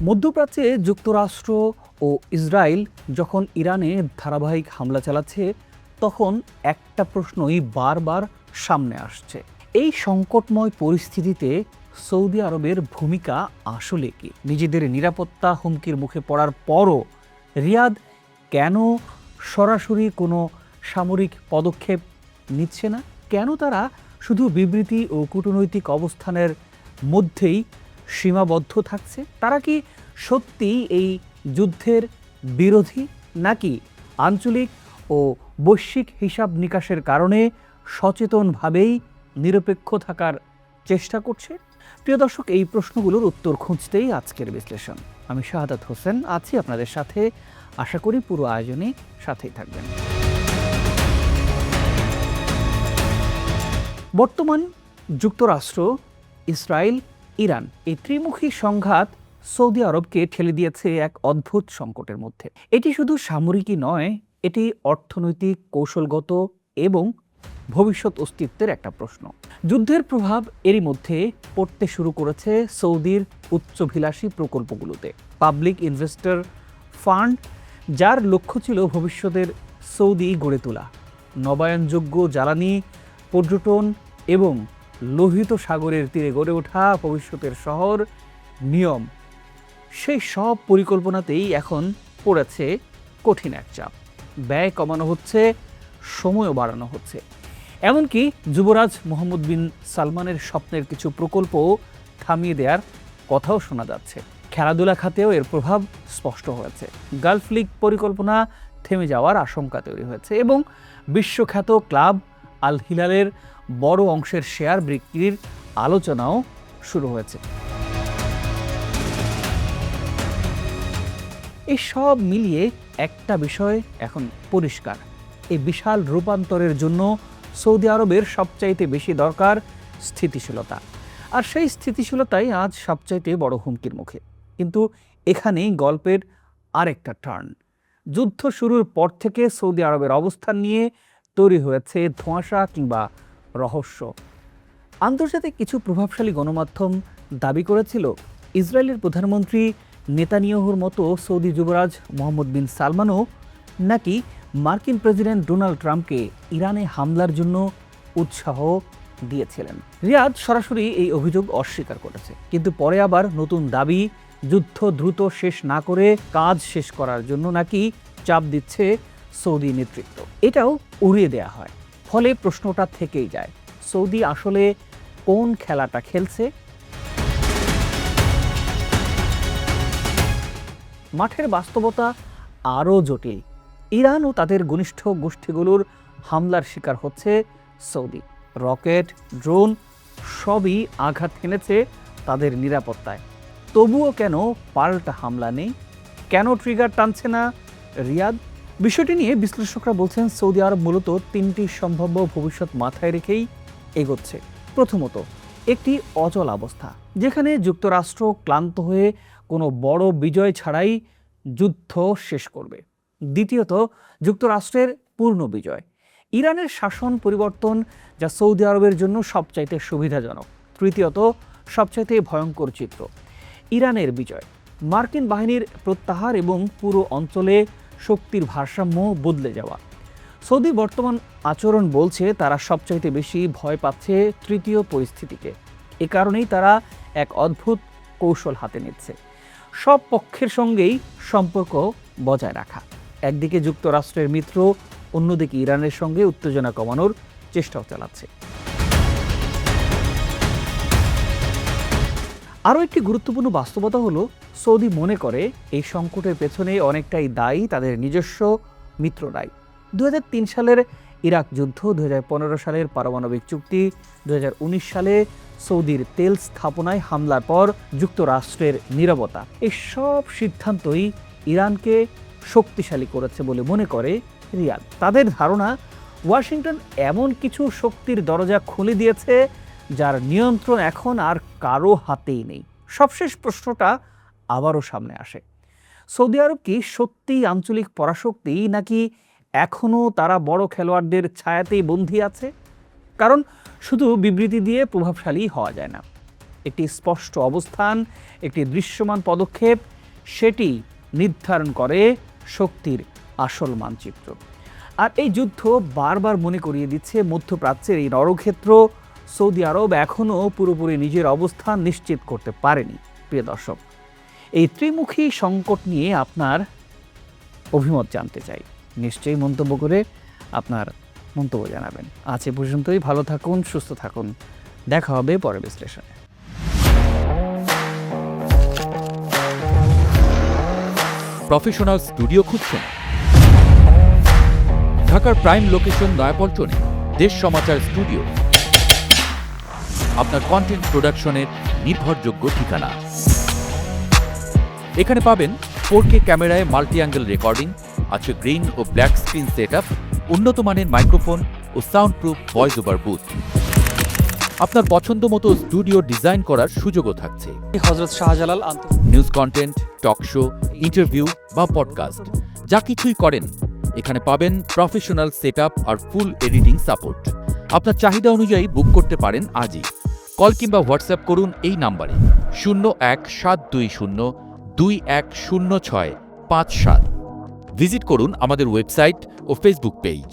মধ্যপ্রাচ্যে যুক্তরাষ্ট্র ও ইসরায়েল যখন ইরানে ধারাবাহিক হামলা চালাচ্ছে, তখন একটা প্রশ্নই বারবার সামনে আসছে। এই সংকটময় পরিস্থিতিতে সৌদি আরবের ভূমিকা আসলে কি? নিজেদের নিরাপত্তা হুমকির মুখে পড়ার পরও রিয়াদ কেন সরাসরি কোনো সামরিক পদক্ষেপ নিচ্ছে না? কেন তারা শুধু বিবৃতি ও কূটনৈতিক অবস্থানের মধ্যেই সীমাবদ্ধ থাকছে? তারা কি সত্যিই এই যুদ্ধের বিরোধী, নাকি আঞ্চলিক ও বৈশ্বিক হিসাব নিকাশের কারণে সচেতনভাবেই নিরপেক্ষ থাকার চেষ্টা করছে? প্রিয় দর্শক, এই প্রশ্নগুলোর উত্তর খুঁজতেই আজকের বিশ্লেষণ। আমি শাহাদাত হোসেন আছি আপনাদের সাথে। আশা করি পুরো আয়োজনে সাথেই থাকবেন। বর্তমান যুক্তরাষ্ট্র, ইসরায়েল, ইরান এই ত্রিমুখী সংঘাত সৌদি আরবকে ঠেলে দিয়েছে এক অদ্ভুত সংকটের মধ্যে। এটি শুধু সামরিকই নয়, এটি অর্থনৈতিক, কৌশলগত এবং ভবিষ্যৎ অস্তিত্বের একটা প্রশ্ন। যুদ্ধের প্রভাব এরই মধ্যে পড়তে শুরু করেছে সৌদির উচ্চভিলাষী প্রকল্পগুলোতে। পাবলিক ইনভেস্টর ফান্ড, যার লক্ষ্য ছিল ভবিষ্যতের সৌদি গড়ে তোলা, নবায়নযোগ্য জ্বালানি, পর্যটন এবং লোহিত সাগরের তীরে গড়ে ওঠা ভবিষ্যতের শহর, নিয়ম, সেই সব পরিকল্পনাতেই এখন পড়েছে কঠিন এক চাপ। ব্যয় কমানো হচ্ছে, সময়ও বাড়ানো হচ্ছে। এমনকি যুবরাজ মোহাম্মদ বিন সালমানের স্বপ্নের কিছু প্রকল্প থামিয়ে দেওয়ার কথাও শোনা যাচ্ছে। খেলাধুলা খাতেও এর প্রভাব স্পষ্ট হয়েছে। গালফ লীগ পরিকল্পনা থেমে যাওয়ার আশঙ্কা তৈরি হয়েছে এবং বিশ্বখ্যাত ক্লাব আল হিলালের বড় অংশের শেয়ার বিক্রির আলোচনাও শুরু হয়েছে। এই সব মিলিয়ে একটা বিষয় এখন পরিষ্কার: এই বিশাল রূপান্তরের জন্য সৌদি আরবের সবচাইতে বেশি দরকার স্থিতিশীলতা। আর সেই স্থিতিশীলতাই আজ সবচাইতে বড় হুমকির মুখে। কিন্তু এখানেই গল্পের আরেকটা টার্ন। যুদ্ধ শুরুর পর থেকে সৌদি আরবের অবস্থান নিয়ে তৈরি হয়েছে ধোঁয়াশা কিংবা রহস্য। আন্তর্জাতিক কিছু প্রভাবশালী গণমাধ্যম দাবি করেছিল, ইসরায়েলের প্রধানমন্ত্রী নেতানিয়াহুর মতো সৌদি যুবরাজ মোহাম্মদ বিন সালমানও নাকি মার্কিন প্রেসিডেন্ট ডোনাল্ড ট্রাম্পকে ইরানে হামলার জন্য উৎসাহ দিয়েছিলেন। রিয়াদ সরাসরি এই অভিযোগ অস্বীকার করেছে, কিন্তু পরে আবার নতুন দাবি, যুদ্ধ দ্রুত শেষ না করে কাজ শেষ করার জন্য নাকি চাপ দিচ্ছে সৌদি নেতৃত্ব। এটাও উড়িয়ে দেয়া হয়। ফলে প্রশ্নটা থেকেই যায়, সৌদি আসলে কোন খেলাটা খেলছে? মাঠের বাস্তবতা আরও জটিল। ইরান ও তাদের ঘনিষ্ঠ গোষ্ঠীগুলোর হামলার শিকার হচ্ছে সৌদি। রকেট, ড্রোন সবই আঘাত হেনেছে তাদের নিরাপত্তায়। তবুও কেন পাল্টা হামলা নেই? কেন ট্রিগার টানছে না রিয়াদ? বিষয়টি নিয়ে বিশ্লেষকরা বলছেন, সৌদি আরব মূলত তিনটি সম্ভাব্য ভবিষ্যৎ মাথায় রেখেই এগোচ্ছে। প্রথমত, একটি অচল অবস্থা, যেখানে যুক্তরাষ্ট্র ক্লান্ত হয়ে কোনো বড় বিজয় ছাড়াই যুদ্ধ শেষ করবে। দ্বিতীয়ত, যুক্তরাষ্ট্রের পূর্ণ বিজয়, ইরানের শাসন পরিবর্তন, যা সৌদি আরবের জন্য সবচাইতে সুবিধাজনক। তৃতীয়ত, সবচাইতে ভয়ঙ্কর চিত্র, ইরানের বিজয়, মার্কিন বাহিনীর প্রত্যাহার এবং পুরো অঞ্চলে শক্তির ভারসাম্য বদলে যাওয়া। সৌদি বর্তমান আচরণ বলছে তারা সবচাইতে বেশি ভয় পাচ্ছে তৃতীয় পরিস্থিতিকে। এ কারণেই তারা এক অদ্ভুত কৌশল হাতে নিচ্ছে, সব পক্ষের সঙ্গেই সম্পর্ক বজায় রাখা। একদিকে যুক্তরাষ্ট্রের মিত্র, অন্যদিকে ইরানের সঙ্গে উত্তেজনা কমানোর চেষ্টাও চালাচ্ছে। আরও একটি গুরুত্বপূর্ণ বাস্তবতা হলো, সৌদি মনে করে এই সংকটের পেছনে অনেকটাই দায়ী তাদের নিজস্ব মিত্ররাই। 2003 সালের ইরাক যুদ্ধ, 2015 সালের পারমাণবিক চুক্তি, 2019 সালে সৌদির তেল স্থাপনায় হামলার পর যুক্তরাষ্ট্রের নীরবতা, এই সব সিদ্ধান্তই ইরানকে শক্তিশালী করেছে বলে মনে করে রিয়াদ। তাদের ধারণা, ওয়াশিংটন এমন কিছু শক্তির দরজা খুলে দিয়েছে যার নিয়ন্ত্রণ এখন আর কারো হাতেই নেই। সবশেষ প্রশ্নটা আবারও সামনে আসে, সৌদি আরব কি সত্যিই আঞ্চলিক পরাশক্তি, নাকি এখনও তারা বড় খেলোয়াড়দের ছায়াতেই বন্দী আছে? কারণ শুধু বিবৃতি দিয়ে প্রভাবশালী হওয়া যায় না। একটি স্পষ্ট অবস্থান, একটি দৃশ্যমান পদক্ষেপ সেটি নির্ধারণ করে শক্তির আসল মানচিত্র। আর এই যুদ্ধ বারবার মনে করিয়ে দিচ্ছে মধ্যপ্রাচ্যের এই রণক্ষেত্র সৌদি আরব এখনও পুরোপুরি নিজের অবস্থান নিশ্চিত করতে পারেনি। প্রিয় দর্শক, এই ত্রিমুখী সংকট নিয়ে আপনার অভিমত জানতে চাই। নিশ্চয়ই মন্তব্য করে আপনার মন্তব্য জানাবেন। আজ এ পর্যন্তই। ভালো থাকুন, সুস্থ থাকুন। দেখা হবে পরের বিশ্লেষণে। প্রফেশনাল স্টুডিও খুঁজছেন? ঢাকার প্রাইম লোকেশন নয়াপল্টনে দেশ সমাচার স্টুডিও আপনার কন্টেন্ট প্রোডাকশনের নির্ভরযোগ্য ঠিকানা। এখানে পাবেন 4K ক্যামেরায় মাল্টি অ্যাঙ্গেল রেকর্ডিং, আছে গ্রিন ও ব্ল্যাক স্ক্রিন সেটআপ, উন্নত মানের মাইক্রোফোন ও sound proof voice over booth. আপনার পছন্দ মতো স্টুডিও ডিজাইন করার সুযোগও থাকছে। Hazrat Shahjalal news content, talk show, interview বা পডকাস্ট যা কিছুই করেন এখানে পাবেন প্রফেশনাল সেটআপ আর ফুল এডিটিং সাপোর্ট। আপনার চাহিদা অনুযায়ী বুক করতে পারেন আজই। কল কিংবা হোয়াটসঅ্যাপ করুন এই নাম্বারে 017202106557। ভিজিট করুন আমাদের ওয়েবসাইট ও ফেসবুক পেজ।